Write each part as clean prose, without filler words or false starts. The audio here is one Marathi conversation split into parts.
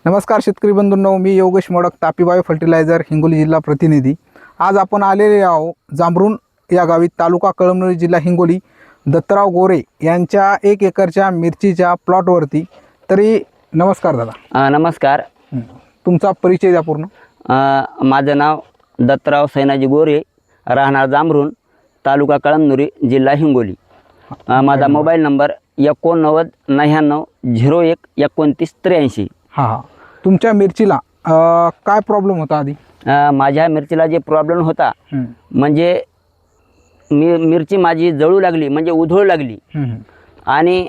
नमस्कार शेतकरी बंधूंनो, मी योगेश मोडक, तापी बायो फर्टिलायझर हिंगोली जिल्हा प्रतिनिधी। आज आपण आलेले आहोत जांभरुण या गावी, तालुका कळमनुरी, जिल्हा हिंगोली, दत्तराव गोरे यांच्या 1 एकरच्या मिरचीच्या प्लॉटवरती। तरी नमस्कार दादा। नमस्कार। तुमचा परिचय द्या पूर्ण। माझं नाव दत्तराव सैनाजी गोरे, राहणार जांभरुण, तालुका कळमनुरी, जिल्हा हिंगोली। माझा मोबाईल नंबर 89 99 01 29 83। हां, तुमच्या मिरचीला काय प्रॉब्लेम होता आधी? माझ्या मिरचीला जे प्रॉब्लेम होता म्हणजे मिरची माझी जळू लागली, म्हणजे उधळू लागली। आणि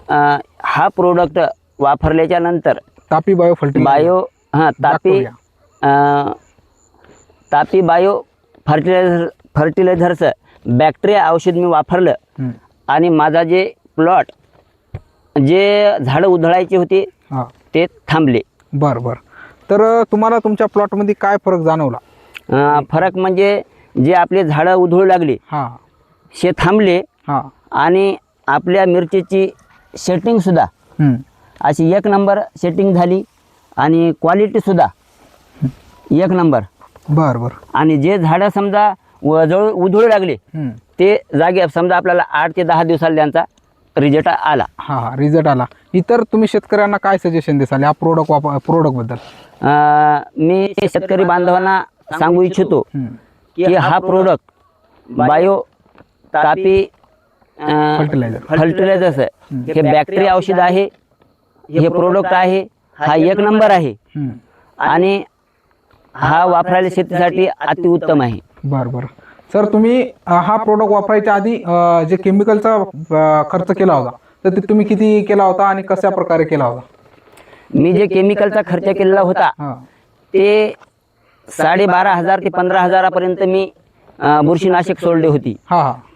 हा प्रोडक्ट वापरल्याच्या नंतर तापी बायो तापी बायो फर्टिलायझरचं बॅक्टेरिया औषध मी वापरलं आणि माझा जे प्लॉट जे झाडं उधळायची होती ते थांबले। बरं। तर तुम्हाला तुमच्या प्लॉटमध्ये काय फरक जाणवला? फरक म्हणजे जे आपले झाडं उधळू लागले ते थांबले आणि आपल्या मिरचीची सेटिंगसुद्धा अशी 1 नंबर सेटिंग झाली आणि क्वालिटीसुद्धा 1 नंबर। बरं। आणि जे झाडं समजा उधळू लागले ते जागे समजा आपल्याला 8 ते 10 दिवसाला त्यांचा रिझल्ट आला। रिझल्ट आला। इतर तुम्ही शेतकऱ्यांना काय सजेशन द्याल या प्रोडक्ट बद्दल? मी शेतकरी बांधवांना सांगू इच्छितो की हा प्रोडक्ट बायो तापी फर्टिलायझर्स हे बॅक्टेरिया औषध आहे, हे प्रोडक्ट आहे, हा 1 नंबर आहे आणि हा वापरायला शेतीसाठी अतिउत्तम आहे। बरं। सर, तुम्ही हा प्रोडक्ट वापरायच्या आधी जे केमिकलचा खर्च केला होता तर ते तुम्ही किती केला होता आणि कशा प्रकारे केला होता? मी जे केमिकलचा खर्च केलेला होता ते 12,500 ते 15,000 मी बुरशीनाशक सोडली होती।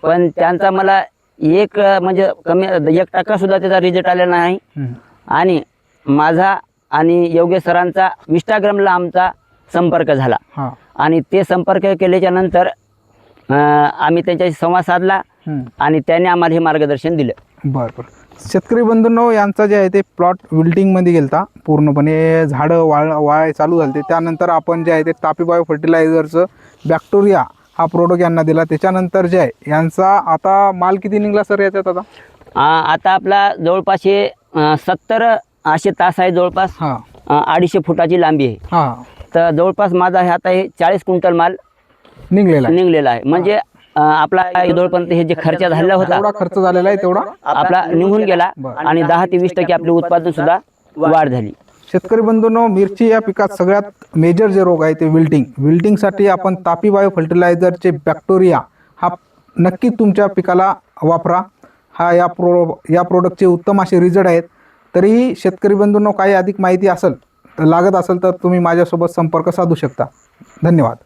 पण त्यांचा मला म्हणजे कमी 1% सुद्धा त्याचा रिझल्ट आलेला नाही। आणि माझा आणि योगेश सरांचा इंस्टाग्रामला आमचा संपर्क झाला आणि ते संपर्क केल्याच्या नंतर आम्ही त्यांच्याशी संवाद साधला आणि त्यांनी आम्हाला हे मार्गदर्शन दिलं। बरं। शेतकरी बंधूंनो, यांचा जे आहे ते प्लॉट विल्टिंगमध्ये गेलता, पूर्णपणे झाडं वाळ चालू झाले। त्यानंतर आपण जे आहे ते तापी बायो फर्टिलायझरचं बॅक्टेरिया हा प्रोडक्ट यांना दिला। त्याच्यानंतर जे आहे यांचा आता माल किती निघला सर याच्यात? आता आपला जवळपास 70 असे तास आहे, जवळपास 250 फुटाची लांबी आहे। तर जवळपास माझा आता 40 क्विंटल माल निघलेला आहे। म्हणजे आपला जवळपर्यंत हे जे खर्च झालेला होता खर्च झालेला आहे तेवढा आपला निघून गेला आणि 10 ते 20% आपले उत्पादन सुद्धा वाढ झाली। शेतकरी बंधूंनो, मिरची या पिकात सगळ्यात मेजर जे रोग आहे ते विल्टिंगसाठी आपण तापी बायो फर्टिलायझरचे बॅक्टेरिया हा नक्की तुमच्या पिकाला वापरा। या प्रोडक्टचे उत्तम असे रिझल्ट आहेत। तरीही शेतकरी बंधूंनो, काही अधिक माहिती लागत असेल तर तुम्ही माझ्यासोबत संपर्क साधू शकता। धन्यवाद।